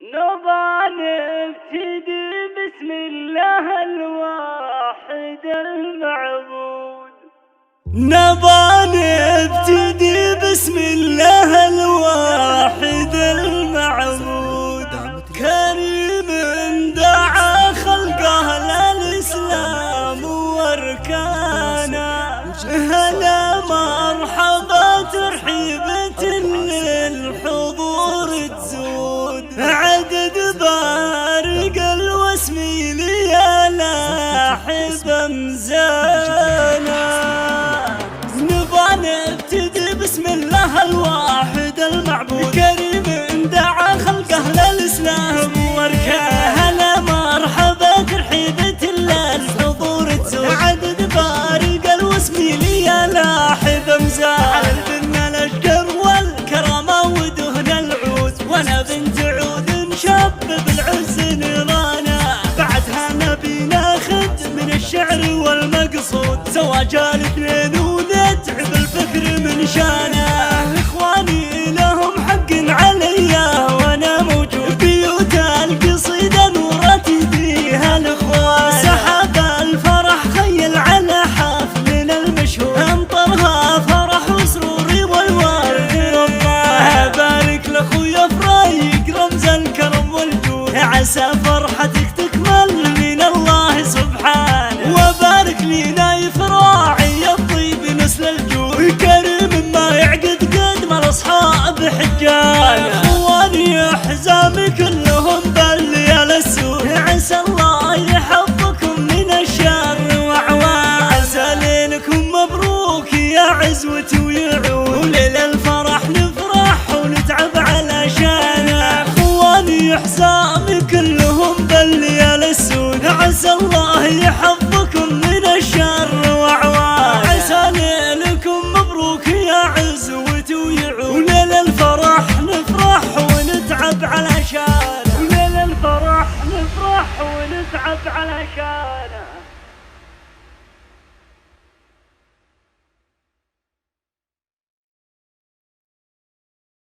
نبغى نبتدي بسم الله الواحد المعبود. نبغى نبتدي بسم الله الواحد المعبود. كريم دعا خلقه للإسلام واركانه. هلا مرحبا ترحيبة للحضور تزود. عدد بارق الوسمي لي لاحب مزانا. نبغى نبتدي بسم الله الواحد المعبود. كريم دعا خلقه للإسلام واركانه. هلا مرحبا ترحيبة للحضور تزود. عدد بارق الوسمي لي لاحب مزانا. البنا الاشقر والكرامة ودهن العود. وانا بنت عود نشبب العز نيرانا. بعدها نبي ناخذ من الشعر والمقصود. زواج الاثنين ونتعب الفكر من شانه. اخواني لهم حق عليا وانا موجود. بيوت القصيدة نورتي فيها الاخوان. سحب الفرح خيل على حفلنا المشهور. امطرها فرح وسروري والورد رباه. بارك لاخويا فرايق رمز الكرم والجود. عسى فرحتك تكمل من الله سبحانه. وبارك لي نايف راعي الطيب نسل الجود. كريم ما يعقد قدم الاصحاب حجاله. اخواني حزامي كلهم بالليال السود. عسى الله يحفظكم من الشر واعوان. عسى ليلكم مبروك يا عزوتي ويعود. وليل الفرح نفرح ونتعب علشانه. اخواني حزامي كلهم بالليال السود. عسى الله يحفظكم من الشر واعوان. عسى ليلكم مبروك يا عزوتي ويعود. وليل الفرح نفرح ونتعب علشانه. وليل الفرح نفرح ونتعب علشانه.